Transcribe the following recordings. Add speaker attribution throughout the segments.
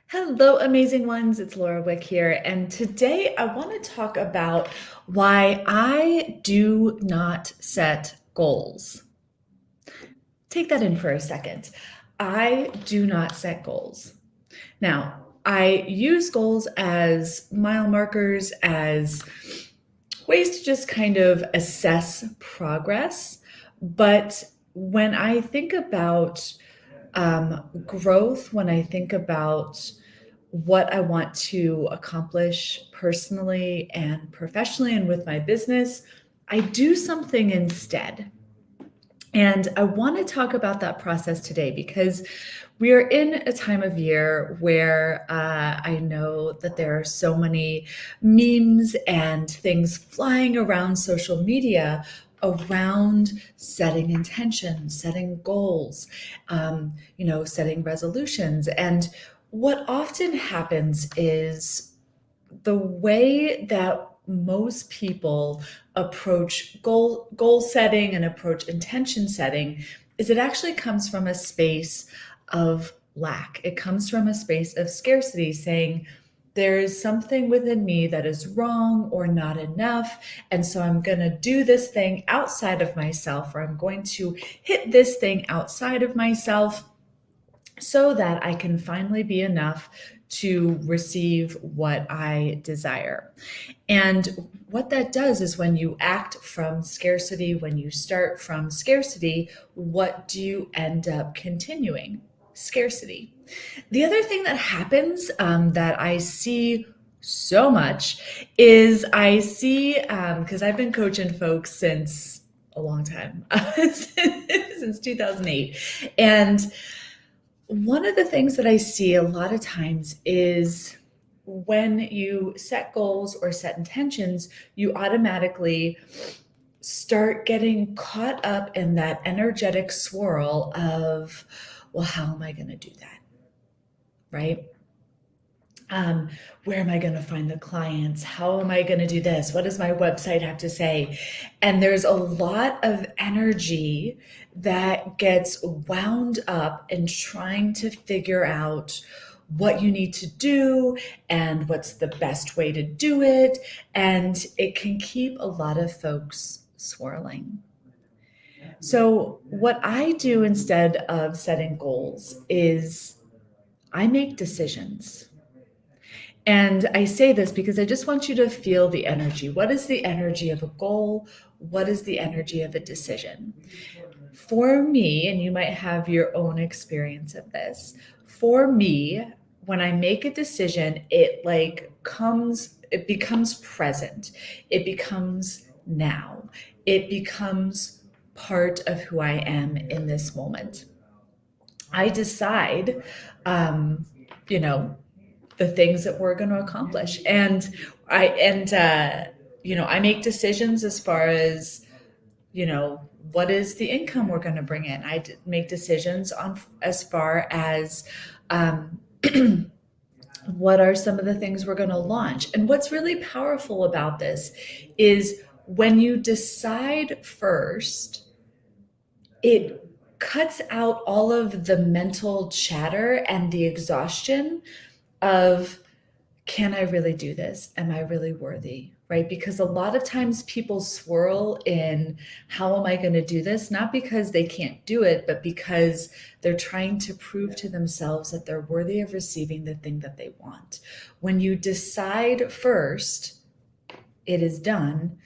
Speaker 1: Hello, amazing ones. It's Laura Wick here. And today I want to talk about why I do not set goals. Take that in for a second. I do not set goals. Now, I use goals as mile markers, as ways to just kind of assess progress. But when I think about growth, when I think about what I want to accomplish personally and professionally and with my business, I do something instead. And I want to talk about that process today because we are in a time of year where I know that there are so many memes and things flying around social media around setting intentions, setting goals, setting resolutions. And what often happens is the way that most people approach goal setting and approach intention setting is it actually comes from a space of lack. It comes from a space of scarcity, saying there is something within me that is wrong or not enough, and so I'm going to do this thing outside of myself, or I'm going to hit this thing outside of myself so that I can finally be enough to receive what I desire. And what that does is when you act from scarcity, when you start from scarcity, what do you end up continuing? Scarcity. The other thing that happens that I see so much is I see, because I've been coaching folks since a long time, since 2008. And one of the things that I see a lot of times is when you set goals or set intentions, you automatically start getting caught up in that energetic swirl of, well, how am I going to do that? Right? Um, where am I going to find the clients? How am I going to do this? What does my website have to say? And there's a lot of energy that gets wound up in trying to figure out what you need to do and what's the best way to do it. And it can keep a lot of folks swirling. So, what I do instead of setting goals is I make decisions. And I say this because I just want you to feel the energy. What is the energy of a goal? What is the energy of a decision? For me, and you might have your own experience of this, for me, when I make a decision, it becomes present. It becomes now. It becomes part of who I am in this moment. I decide, um, you know, the things that we're going to accomplish. And I make decisions as far as, what is the income we're going to bring in. Make decisions on as far as, um, what are some of the things we're going to launch. And what's really powerful about this is when you decide first, it cuts out all of the mental chatter and the exhaustion of, can I really do this? Am I really worthy? Right? Because a lot of times people swirl in, how am I going to do this? Not because they can't do it, but because they're trying to prove to themselves that they're worthy of receiving the thing that they want. When you decide first, it is done,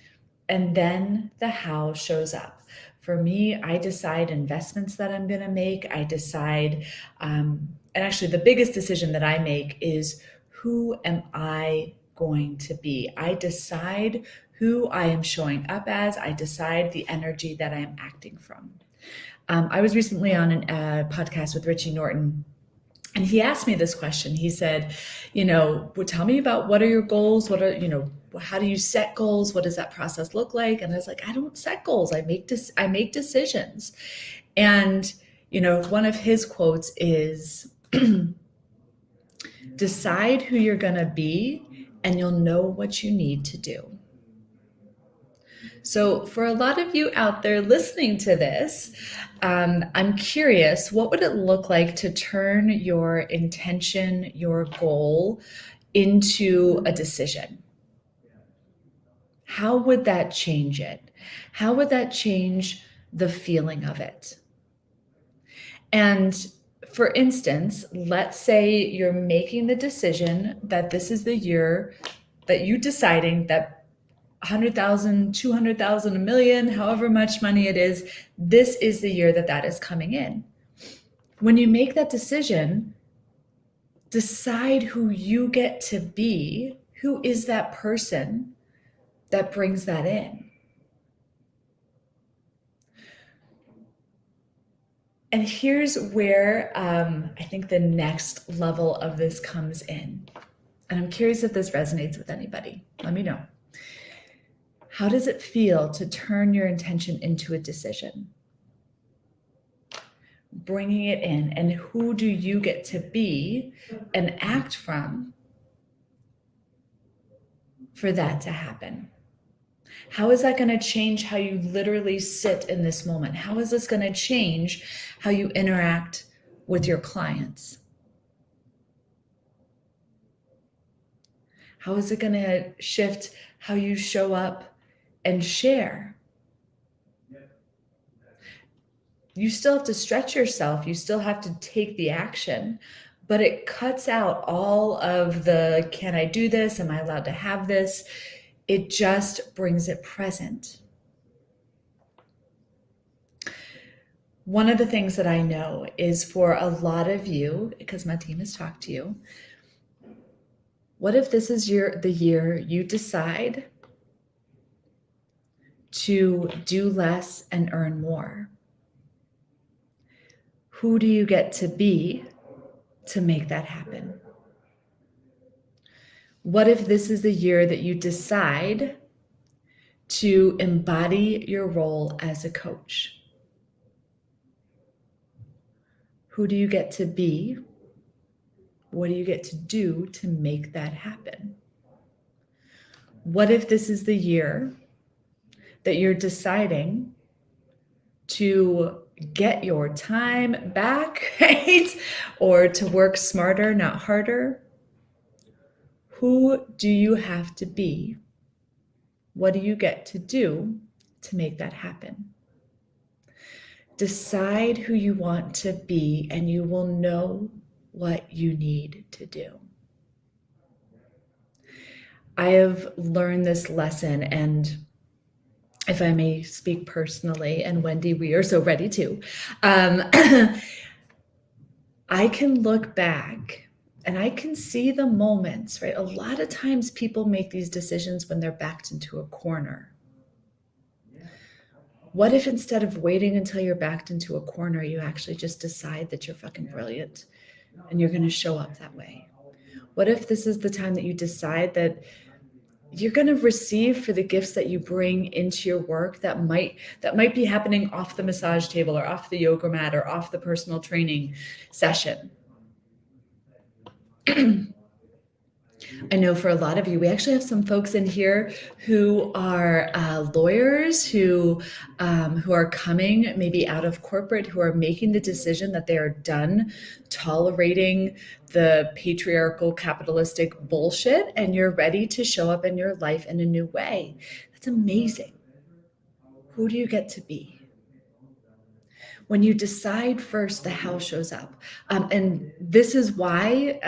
Speaker 1: and then the how shows up. For me, I decide investments that I'm going to make. I decide, and actually, the biggest decision that I make is, who am I going to be? I decide who I am showing up as. I decide the energy that I am acting from. I was recently on a podcast with Richie Norton, and he asked me this question. He said, well, tell me about, what are your goals? How do you set goals? What does that process look like? And I was like, I don't set goals. I make decisions. And, one of his quotes is, decide who you're going to be and you'll know what you need to do. So, for a lot of you out there listening to this, I'm curious, what would it look like to turn your intention, your goal, into a decision? How would that change it? How would that change the feeling of it? And for instance, let's say you're making the decision that this is the year that you deciding that 100,000, 200,000, a million, however much money it is, this is the year that that is coming in. When you make that decision, decide who you get to be. Who is that person that brings that in? And here's where I think the next level of this comes in. And I'm curious if this resonates with anybody. Let me know. How does it feel to turn your intention into a decision? Bringing it in, and who do you get to be and act from for that to happen? How is that going to change how you literally sit in this moment? How is this going to change how you interact with your clients? How is it going to shift how you show up and share? You still have to stretch yourself. You still have to take the action, but it cuts out all of the, can I do this? Am I allowed to have this? It just brings it present. One of the things that I know is for a lot of you, because my team has talked to you, what if this is the year you decide to do less and earn more? Who do you get to be to make that happen? What if this is the year that you decide to embody your role as a coach? Who do you get to be? What do you get to do to make that happen? What if this is the year that you're deciding to get your time back, right? Or to work smarter, not harder? Who do you have to be? What do you get to do to make that happen? Decide who you want to be, and you will know what you need to do. I have learned this lesson, and if I may speak personally, and Wendy, we are so ready to, I can look back and I can see the moments, right? A lot of times people make these decisions when they're backed into a corner. What if instead of waiting until you're backed into a corner, you actually just decide that you're fucking brilliant and you're going to show up that way? What if this is the time that you decide that you're going to receive for the gifts that you bring into your work that might be happening off the massage table or off the yoga mat or off the personal training session? I know for a lot of you, we actually have some folks in here who are lawyers who are coming maybe out of corporate, who are making the decision that they are done tolerating the patriarchal capitalistic bullshit, and you're ready to show up in your life in a new way. That's amazing. Who do you get to be? When you decide first, the how shows up. And this is why,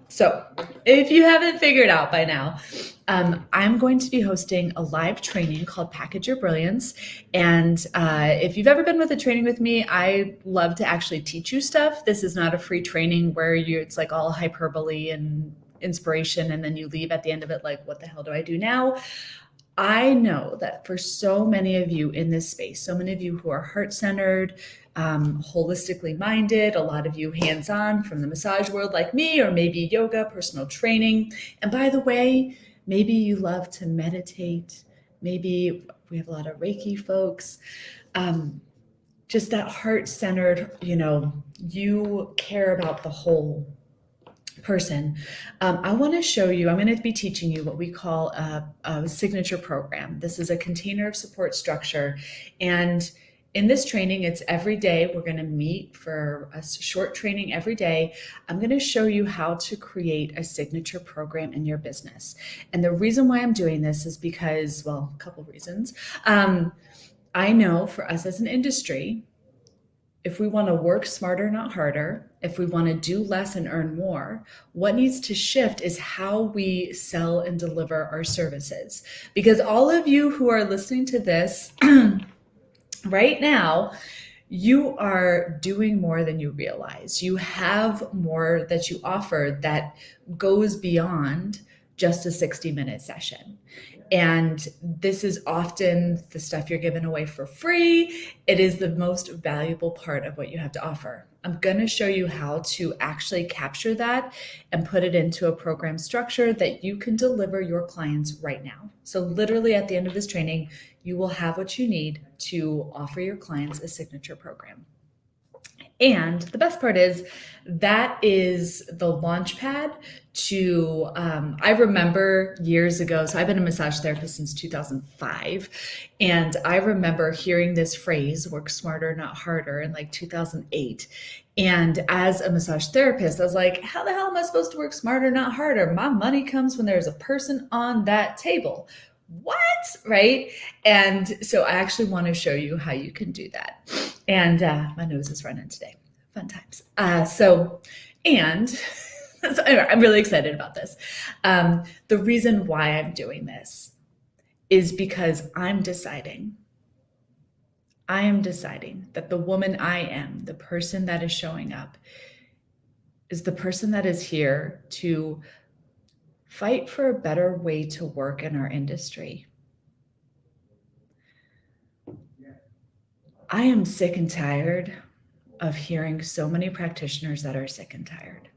Speaker 1: so if you haven't figured out by now, I'm going to be hosting a live training called Package Your Brilliance. And if you've ever been with a training with me, I love to actually teach you stuff. This is not a free training where it's like all hyperbole and inspiration, and then you leave at the end of it like, what the hell do I do now? I know that for so many of you in this space, so many of you who are heart-centered, holistically minded, a lot of you hands-on from the massage world like me, or maybe yoga, personal training. And by the way, maybe you love to meditate. Maybe we have a lot of Reiki folks. Just that heart-centered, you care about the whole. person, I want to show you, I'm going to be teaching you what we call a signature program. This is a container of support structure. And in this training, it's every day. We're going to meet for a short training every day. I'm going to show you how to create a signature program in your business. And the reason why I'm doing this is because, well, a couple reasons. I know for us as an industry, if we want to work smarter, not harder, if we want to do less and earn more, what needs to shift is how we sell and deliver our services. Because all of you who are listening to this right now, you are doing more than you realize. You have more that you offer that goes beyond just a 60-minute session. And this is often the stuff you're giving away for free. It is the most valuable part of what you have to offer. I'm going to show you how to actually capture that and put it into a program structure that you can deliver your clients right now. So literally at the end of this training, you will have what you need to offer your clients a signature program. And the best part is that is the launch pad to, I remember years ago, so I've been a massage therapist since 2005. And I remember hearing this phrase, work smarter, not harder, in like 2008. And as a massage therapist, I was like, how the hell am I supposed to work smarter, not harder? My money comes when there's a person on that table. What? Right? And so I actually want to show you how you can do that. And my nose is running today. Fun times. And so anyway, I'm really excited about this. The reason why I'm doing this is because I am deciding that the woman I am, the person that is showing up, is the person that is here to fight for a better way to work in our industry. I am sick and tired of hearing so many practitioners that are sick and tired.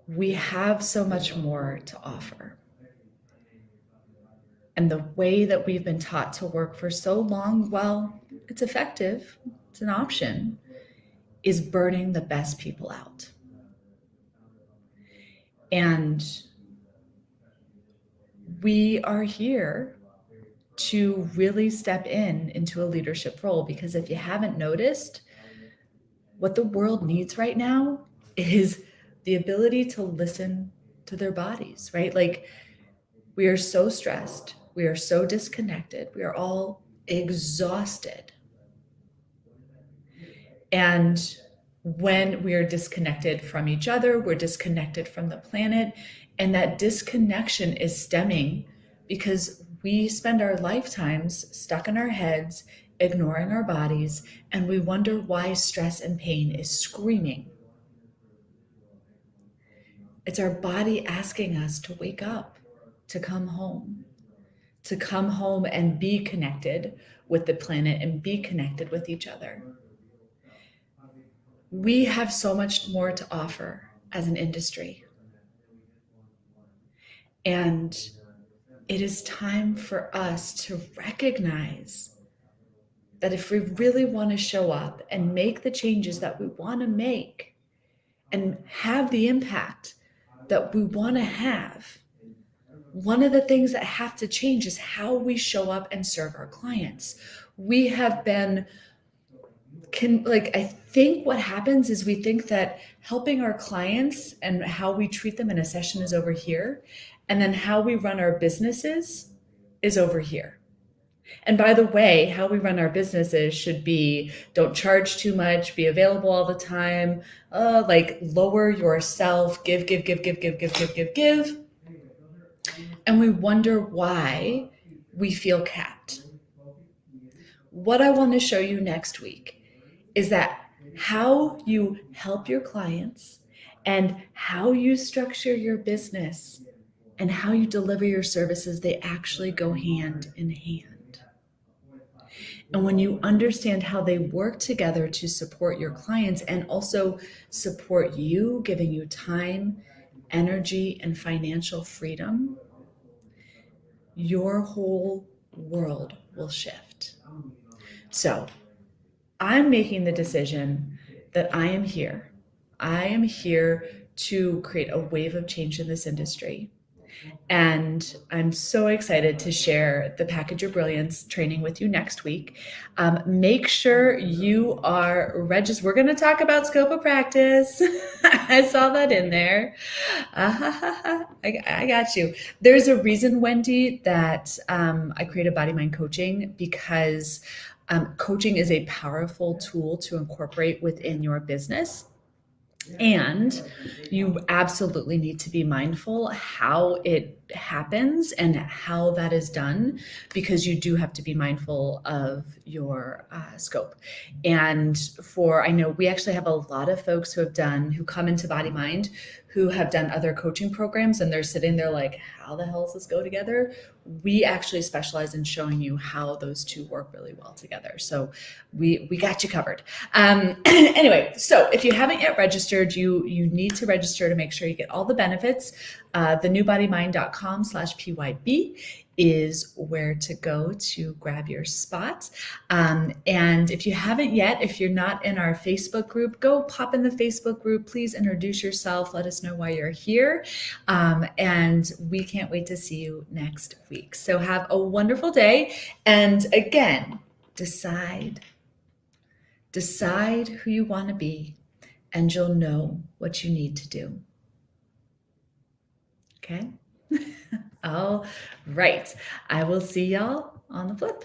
Speaker 1: We have so much more to offer. And the way that we've been taught to work for so long, well, it's effective, it's an option, is burning the best people out. And we are here to really step into a leadership role, because if you haven't noticed, what the world needs right now is the ability to listen to their bodies, right? Like, we are so stressed, we are so disconnected, we are all exhausted. And when we are disconnected from each other, we're disconnected from the planet. And that disconnection is stemming because we spend our lifetimes stuck in our heads, ignoring our bodies, and we wonder why stress and pain is screaming. It's our body asking us to wake up, to come home and be connected with the planet and be connected with each other. We have so much more to offer as an industry. And it is time for us to recognize that if we really want to show up and make the changes that we want to make and have the impact that we want to have, one of the things that have to change is how we show up and serve our clients. We have been, I think what happens is we think that helping our clients and how we treat them in a session is over here, and then how we run our businesses is over here. And by the way, how we run our businesses should be, don't charge too much, be available all the time, lower yourself, give. And we wonder why we feel capped. What I want to show you next week is that how you help your clients and how you structure your business and how you deliver your services, they actually go hand in hand. And when you understand how they work together to support your clients and also support you, giving you time, energy, and financial freedom, your whole world will shift. So I'm making the decision that I am here. I am here to create a wave of change in this industry. And I'm so excited to share the Package Your Brilliance training with you next week. Make sure you are registered. We're going to talk about scope of practice. I saw that in there. I got you. There's a reason, Wendy, that I created Body Mind Coaching because coaching is a powerful tool to incorporate within your business. And you absolutely need to be mindful how it happens and how that is done, because you do have to be mindful of your scope. And I know we actually have a lot of folks who come into Body Mind who have done other coaching programs, and they're sitting there like, how the hell does this go together? We actually specialize in showing you how those two work really well together. So we got you covered. Anyway, so if you haven't yet registered, you need to register to make sure you get all the benefits. thenewbodymind.com/PYB is where to go to grab your spot. And if you haven't yet, if you're not in our Facebook group, go pop in the Facebook group. Please introduce yourself. Let us know why you're here. And we can't wait to see you next week. So have a wonderful day. And again, decide who you want to be, and you'll know what you need to do. Okay? All right. I will see y'all on the flip.